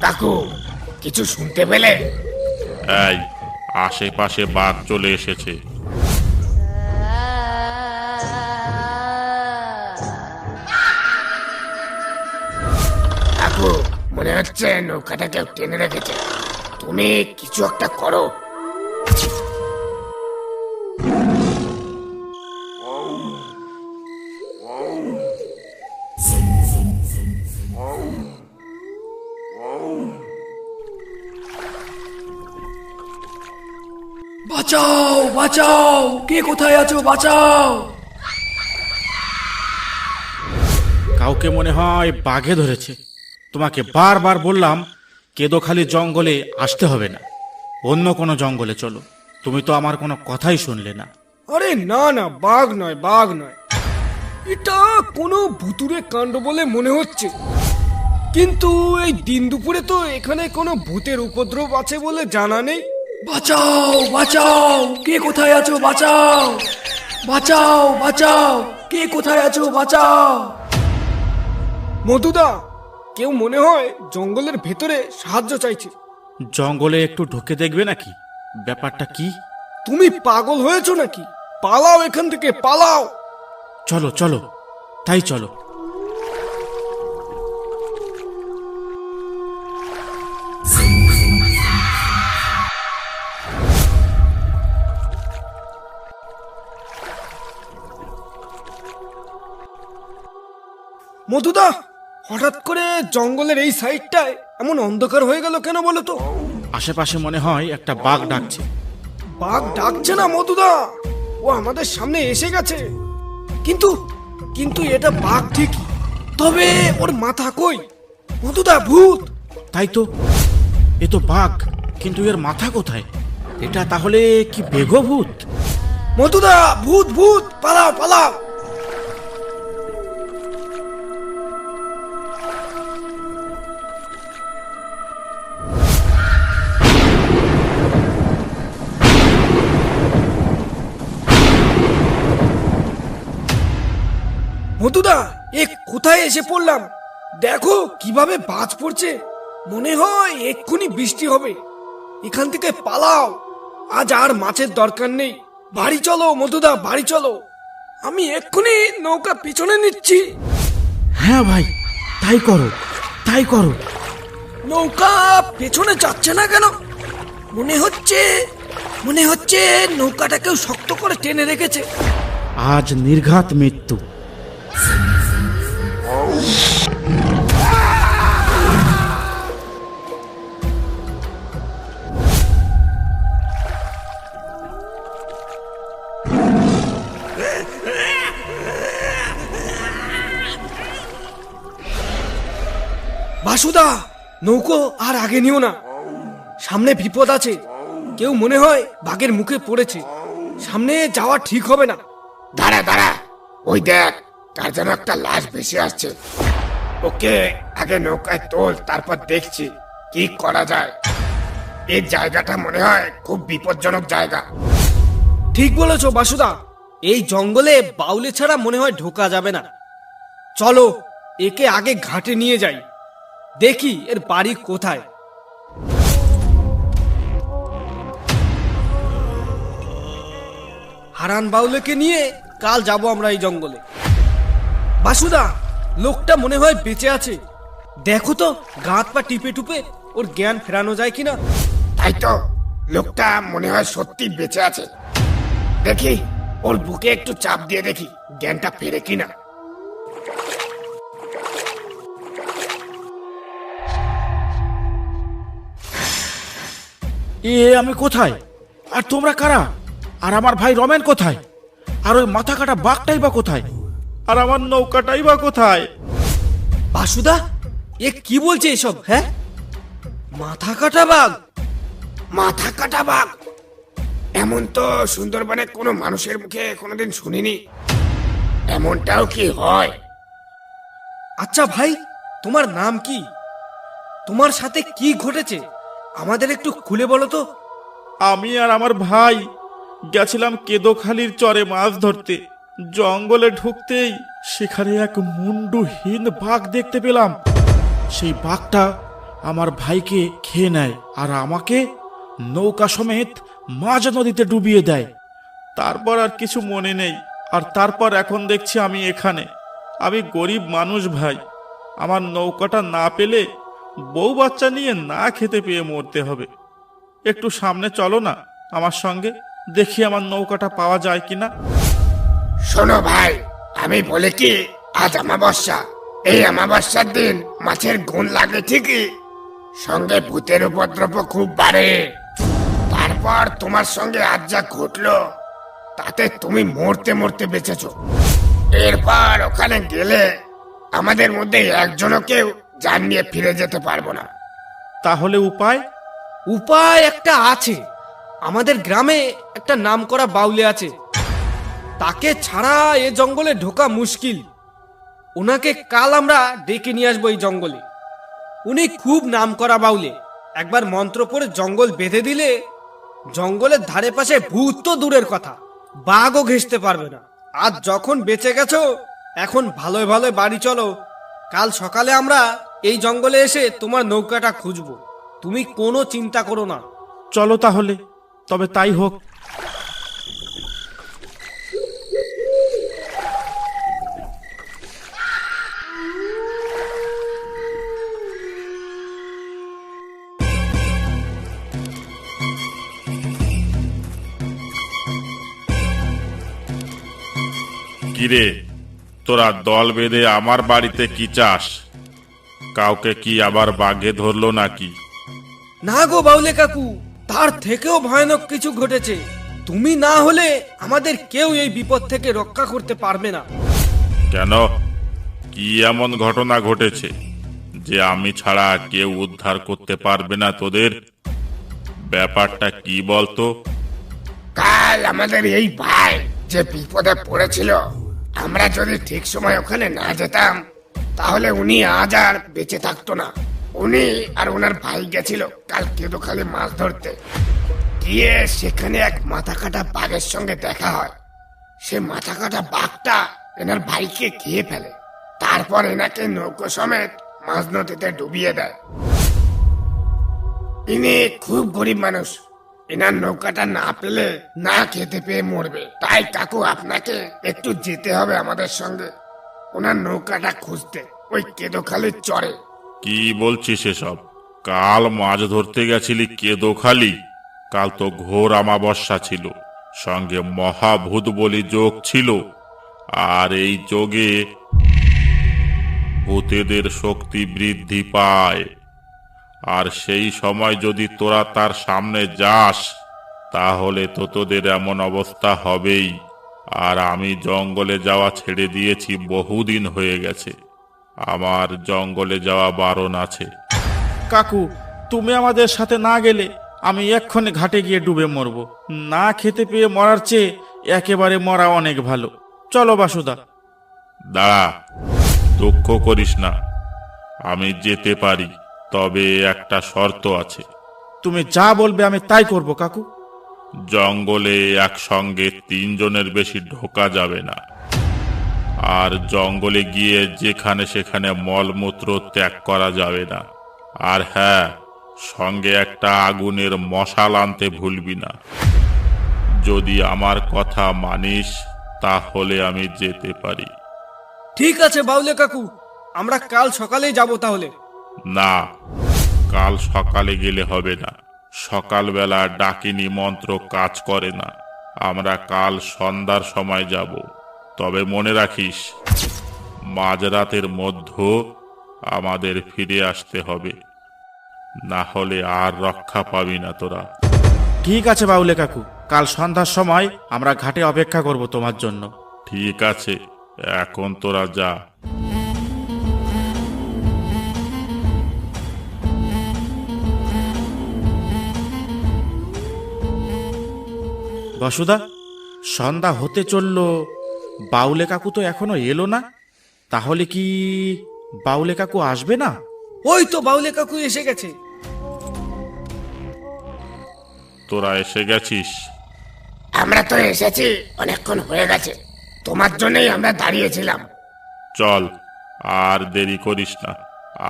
কাকু, কিছু শুনতে পেলে? এই, আশেপাশে বাঘ চলে এসেছে। কাকু, মনে হচ্ছে নৌকাটা কেউ টেনে রেখেছে। তুমি কিছু একটা করো। বাঁচাও বাঁচাও, কে কোথায় আছো? বাঁচাও! কাউকে মনে হয় বাঘে ধরেছে। তোমাকে বারবার বললাম কেদোখালি জঙ্গলে আসতে হবে না, অন্য কোনো জঙ্গলে চলো। তুমি তো আমার কোনো কথাই শুনলে না। আরে না না, বাঘ নয়, বাঘ নয়, এটা কোনো ভুতুরে কাণ্ড বলে মনে হচ্ছে। কিন্তু এই দিন দুপুরে তো এখানে কোনো ভূতের উপদ্রব আছে বলে জানা নেই। বাঁচাও বাঁচাও, কে কোথায় আছো? বাঁচাও বাঁচাও বাঁচাও, কে কোথায় আছো? বাঁচাও! মধুদা, কেউ মনে হয় জঙ্গলের ভেতরে সাহায্য চাইছে। জঙ্গলে একটু ঢুকে দেখবে নাকি? ব্যাপারটা কি? তুমি পাগল হয়েছো নাকি? পালাও এখান থেকে, পালাও! চলো চলো, তাই চলো। মধুদা, হঠাৎ করে জঙ্গলের এই সাইডটায় এমন অন্ধকার হয়ে গেল কেন বলো তো? আশেপাশে মনে হয় একটা বাঘ ডাকছে। বাঘ ডাকছে না মধুদা, ও আমাদের সামনে এসে গেছে। কিন্তু কিন্তু এটা বাঘ ঠিকই, তবে ওর মাথা কই? মধুদা, ভূত! তাই তো, এ তো বাঘ, কিন্তু এর মাথা কোথায়? এটা তাহলে কি বেঘভূত? মধুদা, ভূত ভূত, পালাও পালাও! মধুদা, এ কোথায় এসে পড়লাম? দেখো কিভাবে বাজ পড়ছে, মনে হয় এক্ষুনি বৃষ্টি হবে। এখান থেকে পালাও, আজ আর মাছের দরকার নেই। বাড়ি চলো মধুদা, বাড়ি চলো, আমি এক্ষুনি নৌকা পিছনে নিচ্ছি। হ্যাঁ ভাই, তাই করো, তাই করো। নৌকা পেছনে যাচ্ছে না কেন? মনে হচ্ছে নৌকাটা কেউ শক্ত করে টেনে রেখেছে। আজ নির্ঘাত মৃত্যু। বাসুদা, নৌকো আর আগে নিও না, সামনে বিপদ আছে। কেউ মনে হয় বাঘের মুখে পড়েছে, সামনে যাওয়া ঠিক হবে না। দাঁড়া দাঁড়া, ওই দেখ, কার যেন একটা লাশ ভেসে আসছে। ওকে আগে নৌকায় তোল, তারপর দেখছি কি করা যায়। এই জায়গাটা মনে হয় খুব বিপজ্জনক জায়গা। ঠিক বলেছো বাসুদা, এই জঙ্গলে বাউলে ছাড়া মনে হয় ঢোকা যাবে না। চলো একে আগে ঘাটে নিয়ে যাই, দেখি এর বাড়ি কোথায়। হারান বাউলেকে নিয়ে কাল যাব আমরা এই জঙ্গলে। বাসুদা, লোকটা মনে হয় বেঁচে আছে। দেখো তো গাঁত পা টিপে টুপে ওর জ্ঞান ফেরানো যায় কিনা। তাই তো, লোকটা মনে হয় সত্যি বেঁচে আছে। দেখি ওর বুকে একটু চাপ দিয়ে দেখি জ্ঞানটা ফেরে কিনা। আমি কোথায়? আর তোমরা কারা? আর আমার ভাই রমেন কোথায়? আর ওই মাথা কাটা বাঘটাই বা কোথায়? আর আমার নৌকাটাই বা কোথায়? বাসুদা, এ কি বলছে এসব? হ্যাঁ, মাথা কাটা বাঘ? মাথা কাটা বাঘ? এমন তো সুন্দরবনে কোনো মানুষের মুখে কোনোদিন শুনিনি। এমনটাও কি হয়? আচ্ছা ভাই, তোমার নাম কি? তোমার সাথে কি ঘটেছে আমাদের একটু খুলে বলো তো। আমি আর আমার ভাই গেছিলাম কেদোখালির চরে মাছ ধরতে। জঙ্গলে ঢুকতেই সেখানে এক মুন্ডুহীন বাঘ দেখতে পেলাম। সেই বাঘটা আমার ভাইকে খেয়ে নেয় আর আমাকে নৌকা সমেত মাঝ নদীতে ডুবিয়ে দেয়। তারপর আর কিছু মনে নেই। আর তারপর এখন দেখছি আমি এখানে। আমি গরিব মানুষ ভাই, আমার নৌকাটা না পেলে বউ বাচ্চা নিয়ে না খেতে পেয়ে মরতে হবে। একটু সামনে চলো না আমার সঙ্গে, দেখি আমার নৌকাটা পাওয়া যায় কিনা। শোনো ভাই, আমি বলি কি, আজ অমাবস্যা। এই অমাবস্যার দিন মাছের গুণ লাগে ঠিকই, সঙ্গে ভূতের উপদ্রব খুব বাড়ে। তারপর তোমার সঙ্গে আজ যা ঘটলো তাতে তুমি মরতে মরতে বেঁচেছো। এরপর ওখানে গেলে আমাদের মধ্যে একজনও কেউ জান নিয়ে ফিরে যেতে পারবো না। তাহলে উপায়? উপায় একটা আছে। আমাদের গ্রামে একটা নামকরা বাউলে আছে, তাকে ছাড়া এ জঙ্গলে ঢোকা মুশকিল। ওনাকে কাল আমরা ডেকে নিয়ে আসবো এই জঙ্গলে। উনি খুব নামকরা বাউলে। একবার মন্ত্র পড়ে জঙ্গল বেঁধে দিলে জঙ্গলের ধারে পাশে ভূত তো দূরের কথা, বাঘও ঘেঁষতে পারবে না। আজ যখন বেঁচে গেছো, এখন ভালোই ভালোই বাড়ি চলো। কাল সকালে আমরা এই জঙ্গলে এসে তোমার নৌকাটা খুঁজবো। তুমি কোনো চিন্তা করো না। চলো তাহলে, তবে তাই হোক। কিরে, তোরা দল বেঁধে আমার বাড়িতে কি চাস? কাউকে কি আবার বাঘে ধরলো নাকি? না গো বাউলে কাকু, তার থেকেও ভয়ানক কিছু ঘটেছে। তুমি না হলে আমাদের কেউ এই বিপদ থেকে রক্ষা করতে পারবে না। কেন, কি এমন ঘটনা ঘটেছে যে আমি ছাড়া কেউ উদ্ধার করতে পারবে না তোদের? ব্যাপারটা কি বলতো? কাল আমাদের এই ভাই যে বিপদে পড়েছিল, আমরা যদি ঠিক সময় ওখানে না যেতাম তাহলে উনি আজ আর বেঁচে থাকতো না। উনি আর ওনার ভাই গেছিল কাল কেদোখালি মাছ ধরতে। গিয়ে সেখানে এক মাথা কাটা বাঘের সঙ্গে দেখা হয়। সে মাথা কাটা বাঘটা এনার ভাইকে খেয়ে ফেলে। তারপর এনাকে নৌকো সমেত মাঝ নদীতে ডুবিয়ে দেয়। ইনি খুব গরিব মানুষ, এনার নৌকাটা না পেলে না খেতে পেয়ে মরবে। তাই কাকু আপনাকে একটু যেতে হবে আমাদের সঙ্গে ওনার নৌকাটা খুঁজতে, ওই কেদোখালির চরে। কি বলছিস এসব? কাল মাছ ধরতে গেছিলি কেদোখালি? কাল তো ঘোর অমাবস্যা ছিল, সঙ্গে মহাভূত বলি যোগ ছিল। আর এই যোগে ভূতেদের শক্তি বৃদ্ধি পায়। আর সেই সময় যদি তোরা তার সামনে যাস তাহলে তো তোদের এমন অবস্থা হবেই। আর আমি জঙ্গলে যাওয়া ছেড়ে দিয়েছি, বহুদিন হয়ে গেছে। আমার জঙ্গলে যাওয়া বারণ আছে। কাকু, তুমি আমাদের সাথে না গেলে আমি এক্ষুনি ঘাটে গিয়ে ডুবে মরব। না খেতে পেয়ে মরার চেয়ে একেবারে মরা অনেক ভালো। চলো বাসুদা। দাঁড়া, দুঃখ করিস না, আমি যেতে পারি, তবে একটা শর্ত আছে। তুমি যা বলবে আমি তাই করব কাকু। জঙ্গলে একসঙ্গে 3 জনের বেশি ঢোকা যাবে না। আর জঙ্গলে গিয়ে যেখানে সেখানে মলমূত্র ত্যাগ করা যাবে না। আর হ্যাঁ, সঙ্গে একটা আগুনের মশাল আনতে ভুলবি না। যদি আমার কথা মানিস তাহলে আমি যেতে পারি। ঠিক আছে বাউলে কাকু, আমরা কাল সকালেই যাব তাহলে। না, কাল সকালে গেলে হবে না। সকালবেলা ডাকিনী মন্ত্র কাজ করে না। আমরা কাল সন্ধ্যার সময় যাব। তবে মনে রাখিস, মাঝরাতের মধ্যে আমাদের ফিরে আসতে হবে, না হলে আর রক্ষা পাবি না তোরা। ঠিক আছে বাউলে কাকু, কাল সন্ধ্যার সময় আমরা ঘাটে অপেক্ষা করব তোমার জন্য। ঠিক আছে, এখন তোরা যা। বসুদা, সন্ধ্যা হতে চলল, বাউলে কাকু তো এখনো এলো না। তাহলে কি বাউলে কাকু আসবে না? ওই তো বাউলে কাকু এসে গেছে। তোরা এসে গেছিস? আমরা তো এসেছি, অনেকক্ষণ হয়ে গেছে। তোমার জন্যই আমরা দাঁড়িয়েছিলাম। চল, আর দেরি করিস না।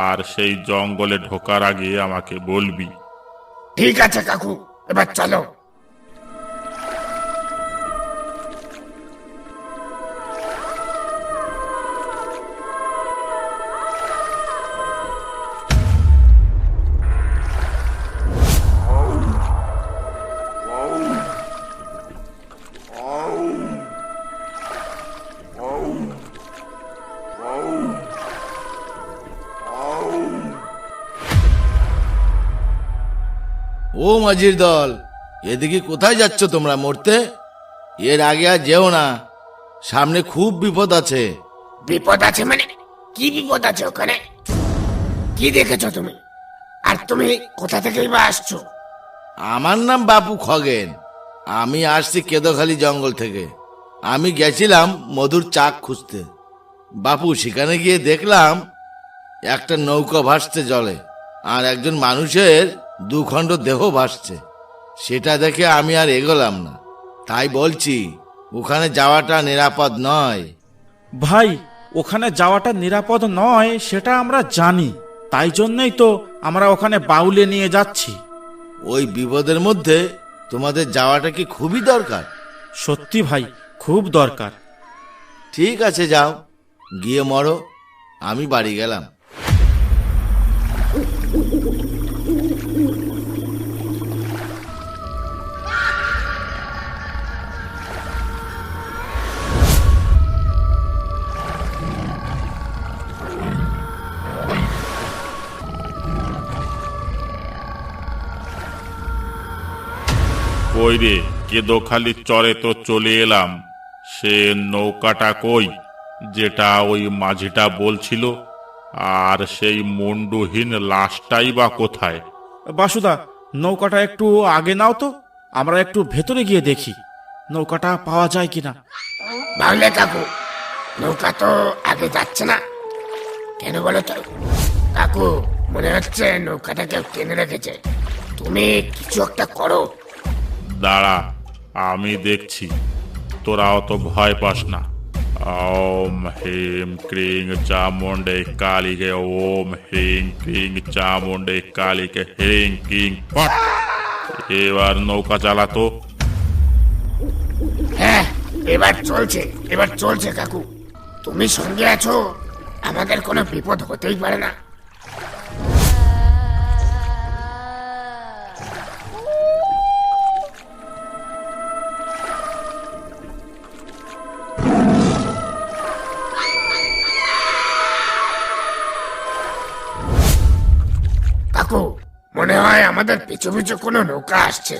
আর সেই জঙ্গলে ঢোকার আগে আমাকে বলবি। ঠিক আছে কাকু, এবার চলো। ও মাঝির দল, এদিকে কোথায় যাচ্ছ তোমরা মরতে? এর আগে আর যেও না, সামনে খুব বিপদ আছে। বিপদ আছে মানে? কি বিপদ আছে ওখানে? কি দেখেছো তুমি? আর তুমি কোথা থেকেই বা আসছো? আমার নাম বাপু খগেন, আমি আসছি কেদোখালি জঙ্গল থেকে। আমি গেছিলাম মধুর চাক খুঁজতে। বাপু, সেখানে গিয়ে দেখলাম একটা নৌকা ভাসছে জলে, আর একজন মানুষের দুখণ্ড দেহ ভাসছে। সেটা দেখে আমি আর এগোলাম না। তাই বলছি, ওখানে যাওয়াটা নিরাপদ নয়। ভাই, ওখানে যাওয়াটা নিরাপদ নয় সেটা আমরা জানি, তাই জন্যই তো আমরা ওখানে বাউলে নিয়ে যাচ্ছি। ওই বিপদের মধ্যে তোমাদের যাওয়াটা কি খুবই দরকার? সত্যি ভাই, খুব দরকার। ঠিক আছে, যাও, গিয়ে মরো, আমি বাড়ি গেলাম। কই রে, কেদোখালি চরে তো চলে এলাম। সে নৌকাটা কই, যেটা ওই মাঝিটা বলছিল? আর সেই মুন্ডুহীন লাশটাই বা কোথায়? বাসুদা, নৌকাটা একটু আগে নাও তো, আমরা একটু ভেতরে গিয়ে দেখি নৌকাটা পাওয়া যায় কিনা। বাউলে কাকু, নৌকা তো আগে যাচ্ছে না কেন বলো তো? কাকু, মনে হচ্ছে নৌকাটা কেউ টেনে রেখেছে। তুমি কিছু একটা করো। দাঁড়া, আমি দেখছি, তোরা অত ভয় পাস না। ওম হ্রিং ক্রিং চামুণ্ডে কালীকে, ওম হ্রিং ক্রিং চামুণ্ডে কালীকে, হ্রিং ক্রিং পট। এবার নৌকা চালাতো। হ্যাঁ, এবার চলছে কাকু। তুমি সঙ্গে আছো, আমাদের কোনো বিপদ হতেই পারে না। কাকু, মনে হয় আমাদের পিছু পিছু কোনো নৌকা আসছে।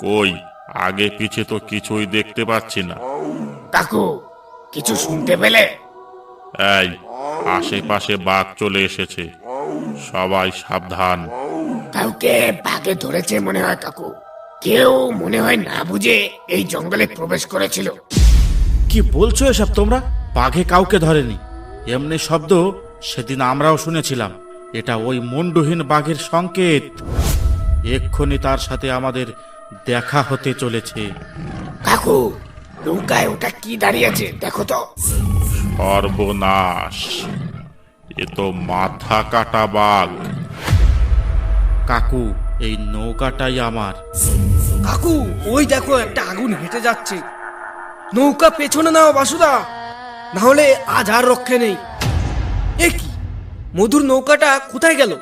কই, আগে পিছে তো কিছুই দেখতে পাচ্ছি না। কাকু, কিছু শুনতে পেলে? এই, আশেপাশে বাঘ চলে এসেছে, সবাই সাবধান। কাউকে বাঘে ধরেছে মনে হয় কাকু। কেউ মনে হয় না বুঝে এই জঙ্গলে প্রবেশ করেছিল। কি বলছো এসব তোমরা? বাঘে কাউকে ধরেনি, এমনি শব্দ সেদিন আমরাও শুনেছিলাম। এটা ওই মুন্ডুহীন বাঘের সংকেত। এক্ষুনি তার সাথে আমাদের দেখা হতে চলেছে। কাকু, নৌকায় ওটা কি দাঁড়িয়ে আছে দেখো তো। সর্বনাশ, এ তো মাথা কাটা বাঘ। কাকু, এই নৌকাটাই আমার। কাকু, ওই দেখো একটা আগুন হেঁটে যাচ্ছে। নৌকা পেছনে নাও বাসুদা, না হলে আজ আর রক্ষে নেই। এ কি, মধুর নৌকাটা কোথায় গেল?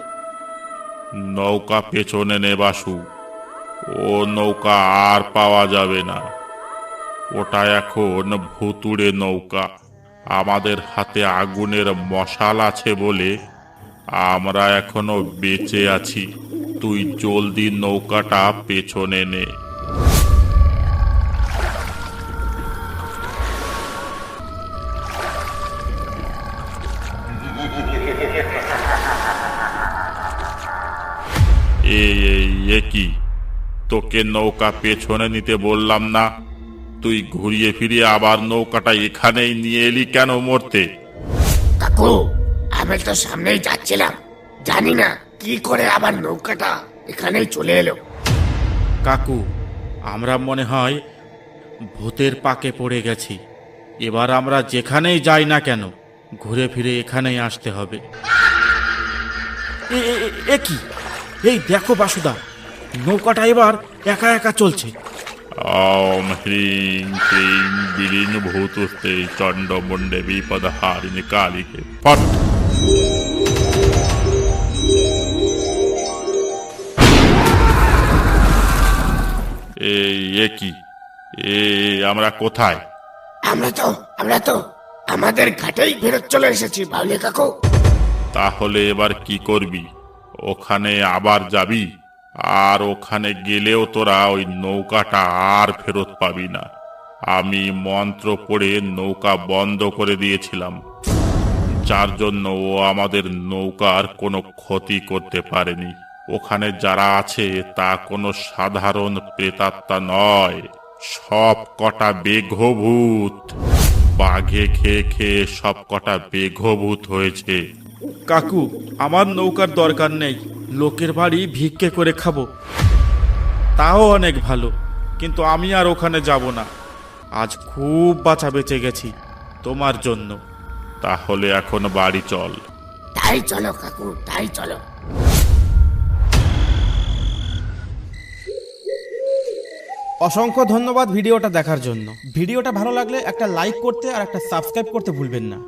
নৌকা পেছনে নে বাসু, ও নৌকা আর পাওয়া যাবে না। ওটা এখন ভুতুড়ে নৌকা। আমাদের হাতে আগুনের মশাল আছে বলে আমরা এখনো বেঁচে আছি। তুই জলদি নৌকাটা পেছনে নে। এ কি, তোকে নৌকা পেছনে নিতে বললাম না? তুই ঘুরিয়ে ফিরিয়ে আবার নৌকাটা এখানেই নিয়ে এলি কেন মরতে? কাকু, আমি তো সামনেই যাচ্ছিলাম, জানি না কি করে আবার নৌকাটা এখানেই চলে এলো। কাকু, আমরা মনে হয় ভূতের পাকে পড়ে গেছি। এবার আমরা যেখানেই যাই না কেন, ঘুরে ফিরে এখানেই আসতে হবে। এ কি? এই দেখো বাসুদা, নৌকাটা এবার একা একা চলছে। ওম হ্রিং ক্লিং বিলীন ভূতুস্তে চণ্ডমুণ্ডে বিপদহারিণী কালীকে ফট। এ কি? আমরা কোথায়? আমরা তো আমাদের ঘাটেই ফেরত চলে এসেছি বাউলি কাকু। তাহলে এবার কি করবি? ওখানে আবার যাবি? আর ওখানে গেলেও তোরা ওই নৌকাটা আর ফেরত পাবি না। আমি মন্ত্র পড়ে নৌকা বন্ধ করে দিয়েছিলাম, যার জন্য ও আমাদের নৌকার কোনো ক্ষতি করতে পারেনি। ওখানে যারা আছে তা কোনো সাধারণ প্রেতাত্মা নয়, সব কটা বেঘভূত। বাঘে খেয়ে খেয়ে সব কটা বেঘভূত হয়েছে। কাকু, আমার নৌকার দরকার নেই, লোকের বাড়ি ভিক্ষে করে খাবো, তাও অনেক ভালো। কিন্তু আমি আর ওখানে যাব না। আজ খুব বাঁচা বেঁচে গেছি তোমার জন্য। তাহলে এখন বাড়ি চল। তাই চলো কাকু, তাই চলো। অসংখ্য ধন্যবাদ ভিডিওটা দেখার জন্য। ভিডিওটা ভালো লাগলে একটা লাইক করতে আর একটা সাবস্ক্রাইব করতে ভুলবেন না।